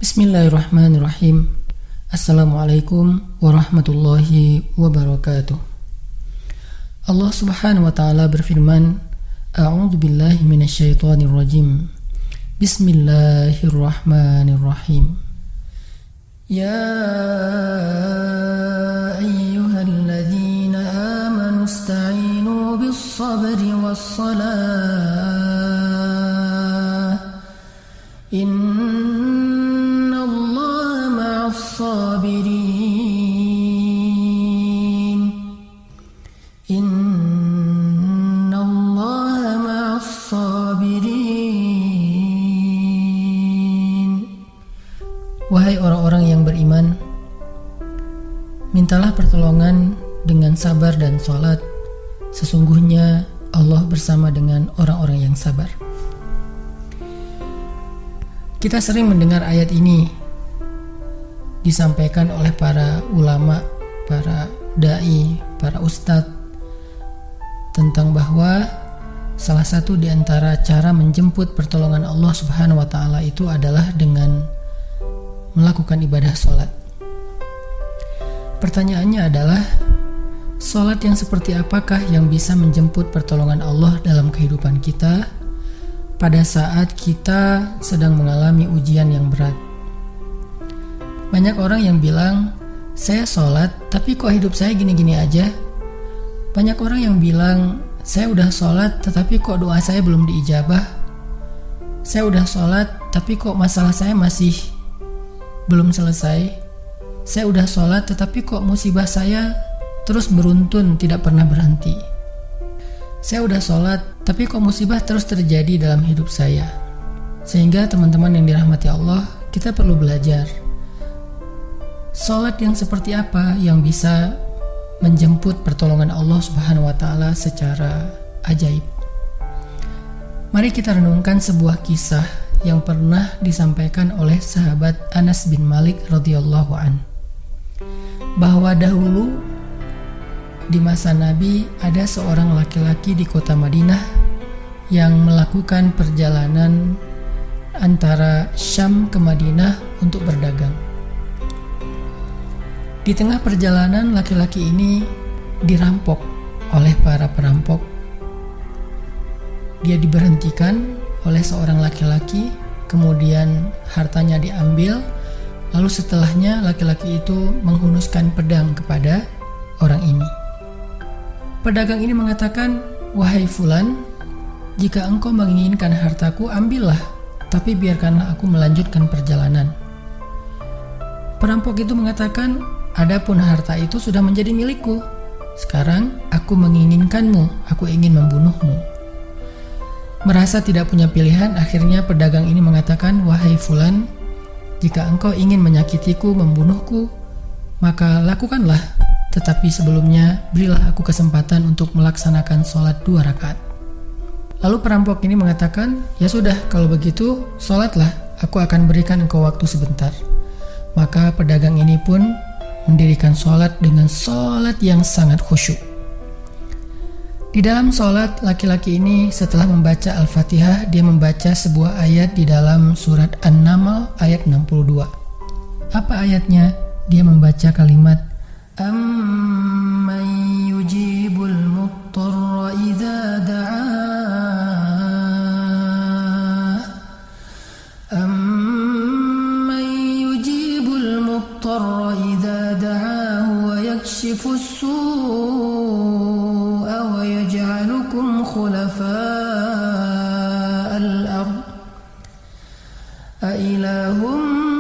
Bismillahirrahmanirrahim. Assalamualaikum warahmatullahi wabarakatuh. Allah subhanahu wa ta'ala berfirman, A'udzu billahi minasyaitonir rajim. Bismillahirrahmanirrahim. Ya ayyuhalladzina amanu ista'inu bis-sabri was-salah. Innallaha ma'as-sabirin. Innallaha ma'as-sabirin. Wahai orang-orang yang beriman, mintalah pertolongan dengan sabar dan sholat. Sesungguhnya Allah bersama dengan orang-orang yang sabar. Kita sering mendengar ayat ini disampaikan oleh para ulama, para da'i, para ustadz, tentang bahwa salah satu di antara cara menjemput pertolongan Allah Subhanahu wa ta'ala itu adalah dengan melakukan ibadah sholat. Pertanyaannya adalah, sholat yang seperti apakah yang bisa menjemput pertolongan Allah dalam kehidupan kita pada saat kita sedang mengalami ujian yang berat? Banyak orang yang bilang, saya sholat tapi kok hidup saya gini-gini aja. Banyak orang yang bilang, saya udah sholat tetapi kok doa saya belum diijabah. Saya udah sholat tapi kok masalah saya masih belum selesai. Saya udah sholat tetapi kok musibah saya terus beruntun, tidak pernah berhenti. Saya udah sholat tapi kok musibah terus terjadi dalam hidup saya. Sehingga teman-teman yang dirahmati Allah, kita perlu belajar sholat yang seperti apa yang bisa menjemput pertolongan Allah Subhanahu wa ta'ala secara ajaib. Mari kita renungkan sebuah kisah yang pernah disampaikan oleh sahabat Anas bin Malik radhiyallahu an, bahwa dahulu di masa Nabi ada seorang laki-laki di kota Madinah yang melakukan perjalanan antara Syam ke Madinah untuk berdagang. Di tengah perjalanan, laki-laki ini dirampok oleh para perampok. Dia diberhentikan oleh seorang laki-laki, kemudian hartanya diambil, lalu setelahnya laki-laki itu menghunuskan pedang kepada orang ini. Pedagang ini mengatakan, wahai fulan, jika engkau menginginkan hartaku, ambillah, tapi biarkanlah aku melanjutkan perjalanan. Perampok itu mengatakan, adapun harta itu sudah menjadi milikku. Sekarang aku menginginkanmu, aku ingin membunuhmu. Merasa tidak punya pilihan, akhirnya pedagang ini mengatakan, wahai fulan, jika engkau ingin menyakitiku, membunuhku, maka lakukanlah. Tetapi sebelumnya, berilah aku kesempatan untuk melaksanakan sholat 2 rakaat. Lalu perampok ini mengatakan, ya sudah, kalau begitu, sholatlah, aku akan berikan engkau waktu sebentar. Maka pedagang ini pun mendirikan sholat dengan sholat yang sangat khusyuk. Di dalam sholat, laki-laki ini setelah membaca Al-Fatihah, dia membaca sebuah ayat di dalam surat An-Naml ayat 62. Apa ayatnya? Dia membaca kalimat, Amman yujibul muttarra idza da'ah. Amman yujibul muttarra idza da'ahu wa yakshifus su'a wa yaj'alukum khulafa'al ard. A ilahum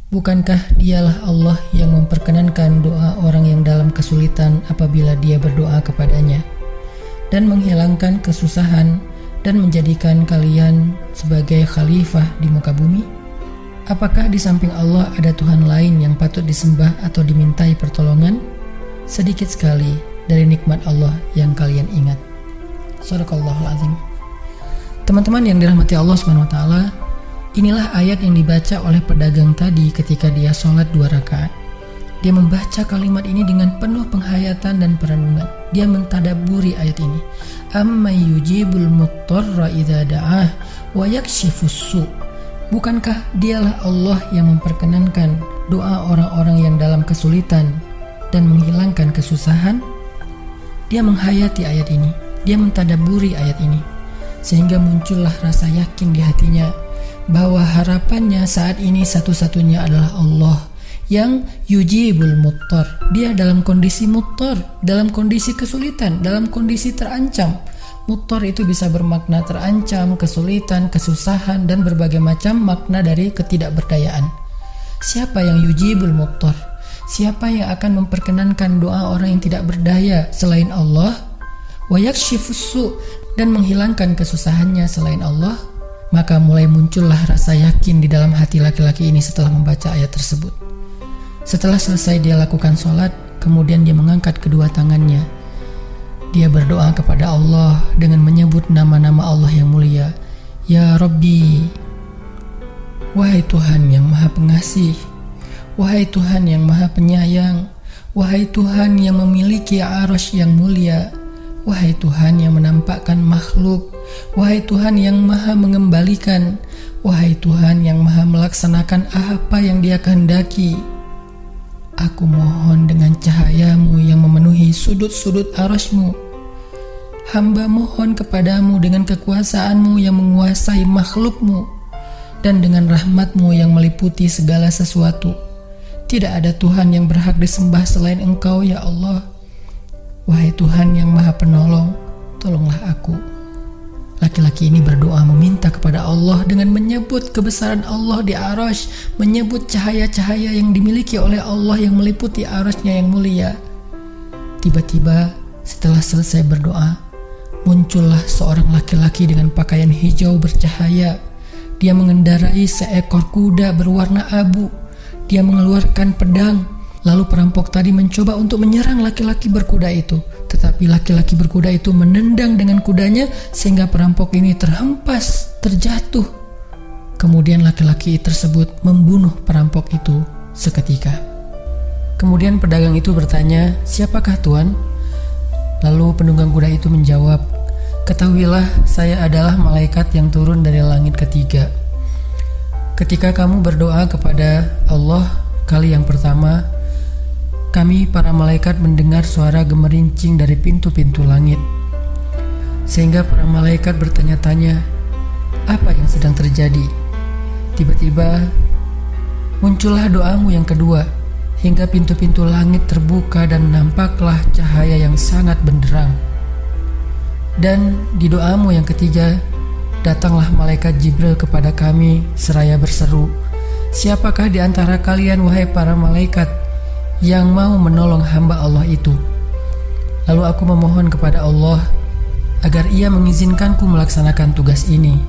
Bukankah dialah Allah yang memperkenankan doa orang yang dalam kesulitan apabila dia berdoa kepadanya, dan menghilangkan kesusahan dan menjadikan kalian sebagai khalifah di muka bumi? Apakah di samping Allah ada Tuhan lain yang patut disembah atau dimintai pertolongan? Sedikit sekali dari nikmat Allah yang kalian ingat. Shadaqallahul azim. Teman-teman yang dirahmati Allah Subhanahu wa taala, inilah ayat yang dibaca oleh pedagang tadi ketika dia sholat 2 rakaat. Dia membaca kalimat ini dengan penuh penghayatan dan perenungan. Dia mentadabburi ayat ini. Amma yujibul muttarra idza da'ah wa yakshifus su'. Bukankah dialah Allah yang memperkenankan doa orang-orang yang dalam kesulitan dan menghilangkan kesusahan? Dia menghayati ayat ini. Dia mentadabburi ayat ini. Sehingga muncullah rasa yakin di hatinya bahwa harapannya saat ini satu-satunya adalah Allah yang yujibul muttar. Dia dalam kondisi muttar, dalam kondisi kesulitan, dalam kondisi terancam. Muttar itu bisa bermakna terancam, kesulitan, kesusahan, dan berbagai macam makna dari ketidakberdayaan. Siapa yang yujibul muttar? Siapa yang akan memperkenankan doa orang yang tidak berdaya selain Allah? Wa yakshifus su', dan menghilangkan kesusahannya selain Allah. Maka mulai muncullah rasa yakin di dalam hati laki-laki ini setelah membaca ayat tersebut. Setelah selesai dia lakukan sholat, kemudian dia mengangkat kedua tangannya. Dia berdoa kepada Allah dengan menyebut nama-nama Allah yang mulia. Ya Rabbi, wahai Tuhan yang maha pengasih, wahai Tuhan yang maha penyayang, wahai Tuhan yang memiliki arasy yang mulia, wahai Tuhan yang menampakkan makhluk, wahai Tuhan yang maha mengembalikan, wahai Tuhan yang maha melaksanakan apa yang Dia kehendaki. Aku mohon dengan cahayamu yang memenuhi sudut-sudut arasy-Mu. Hamba mohon kepadamu dengan kekuasaanmu yang menguasai makhluk-Mu dan dengan rahmat-Mu yang meliputi segala sesuatu. Tidak ada Tuhan yang berhak disembah selain Engkau, ya Allah. Wahai Tuhan yang maha penolong, tolonglah aku. Laki-laki ini berdoa meminta kepada Allah dengan menyebut kebesaran Allah di arasy, menyebut cahaya-cahaya yang dimiliki oleh Allah yang meliputi arasy-Nya yang mulia. Tiba-tiba setelah selesai berdoa, muncullah seorang laki-laki dengan pakaian hijau bercahaya. Dia mengendarai seekor kuda berwarna abu. Dia mengeluarkan pedang. Lalu perampok tadi mencoba untuk menyerang laki-laki berkuda itu. Tetapi laki-laki berkuda itu menendang dengan kudanya sehingga perampok ini terhempas, terjatuh. Kemudian laki-laki tersebut membunuh perampok itu seketika. Kemudian pedagang itu bertanya, "Siapakah Tuan?" Lalu penunggang kuda itu menjawab, "Ketahuilah, saya adalah malaikat yang turun dari langit ketiga. Ketika kamu berdoa kepada Allah kali yang pertama, kami para malaikat mendengar suara gemerincing dari pintu-pintu langit. Sehingga para malaikat bertanya-tanya, apa yang sedang terjadi? Tiba-tiba muncullah doamu yang kedua, hingga pintu-pintu langit terbuka dan nampaklah cahaya yang sangat benderang. Dan di doamu yang ketiga, datanglah malaikat Jibril kepada kami seraya berseru, siapakah di antara kalian wahai para malaikat yang mau menolong hamba Allah itu? Lalu aku memohon kepada Allah agar Ia mengizinkanku melaksanakan tugas ini.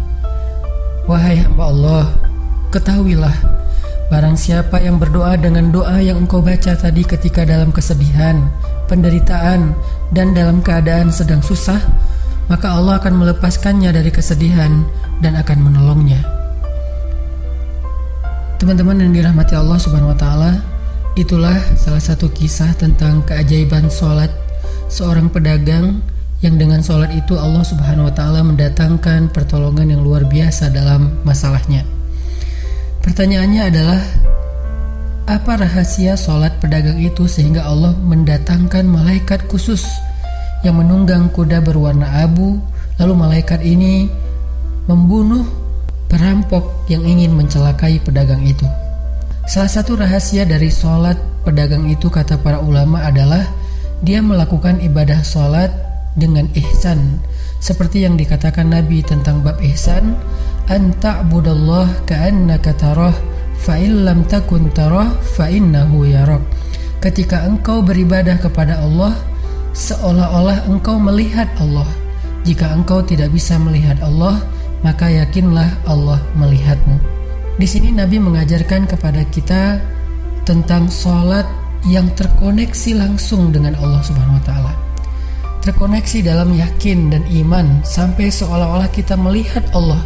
Wahai hamba Allah, ketahuilah, barang siapa yang berdoa dengan doa yang engkau baca tadi ketika dalam kesedihan, penderitaan, dan dalam keadaan sedang susah, maka Allah akan melepaskannya dari kesedihan dan akan menolongnya." Teman-teman yang dirahmati Allah Subhanahu wa taala, itulah salah satu kisah tentang keajaiban sholat seorang pedagang yang dengan sholat itu Allah Subhanahu wa taala mendatangkan pertolongan yang luar biasa dalam masalahnya. Pertanyaannya adalah, apa rahasia sholat pedagang itu sehingga Allah mendatangkan malaikat khusus yang menunggang kuda berwarna abu, lalu malaikat ini membunuh perampok yang ingin mencelakai pedagang itu? Salah satu rahasia dari sholat pedagang itu, kata para ulama, adalah dia melakukan ibadah sholat dengan ihsan, seperti yang dikatakan Nabi tentang bab ihsan, an ta'budallah ka'annaka tarah fa illam takun tarah fa innahu yarak. Ketika engkau beribadah kepada Allah, seolah-olah engkau melihat Allah. Jika engkau tidak bisa melihat Allah, maka yakinlah Allah melihatmu. Di sini Nabi mengajarkan kepada kita tentang sholat yang terkoneksi langsung dengan Allah Subhanahu wa taala. terkoneksi dalam yakin dan iman sampai seolah-olah kita melihat Allah.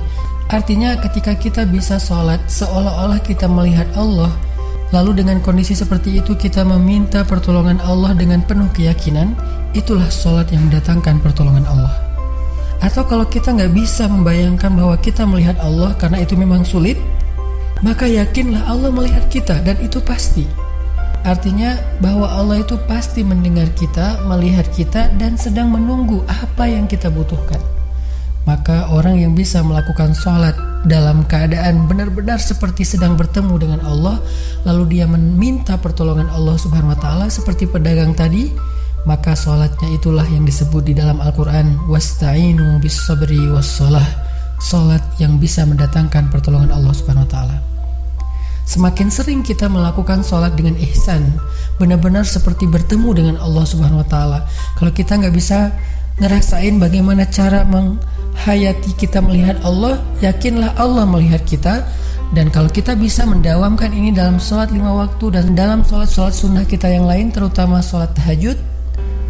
Artinya ketika kita bisa sholat seolah-olah kita melihat Allah, lalu dengan kondisi seperti itu kita meminta pertolongan Allah dengan penuh keyakinan, itulah sholat yang mendatangkan pertolongan Allah. Atau kalau kita nggak bisa membayangkan bahwa kita melihat Allah karena itu memang sulit, maka yakinlah Allah melihat kita dan itu pasti. Artinya bahwa Allah itu pasti mendengar kita, melihat kita, dan sedang menunggu apa yang kita butuhkan. Maka orang yang bisa melakukan sholat dalam keadaan benar-benar seperti sedang bertemu dengan Allah, lalu dia meminta pertolongan Allah Subhanahu wa Ta'ala seperti pedagang tadi, maka sholatnya itulah yang disebut di dalam Al-Quran wasta'inu bis sabri was sholah, sholat yang bisa mendatangkan pertolongan Allah Subhanahu wa Ta'ala. Semakin sering kita melakukan sholat dengan ihsan, benar-benar seperti bertemu dengan Allah Subhanahu wa Ta'ala. Kalau kita nggak bisa ngerasain bagaimana cara menghayati kita melihat Allah, yakinlah Allah melihat kita. Dan kalau kita bisa mendawamkan ini dalam sholat 5 waktu dan dalam sholat-sholat sunnah kita yang lain, terutama sholat tahajud,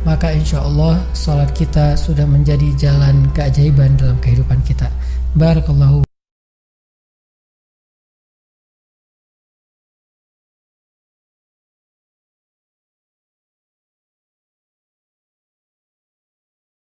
maka insya Allah sholat kita sudah menjadi jalan keajaiban dalam kehidupan kita. Barakallahu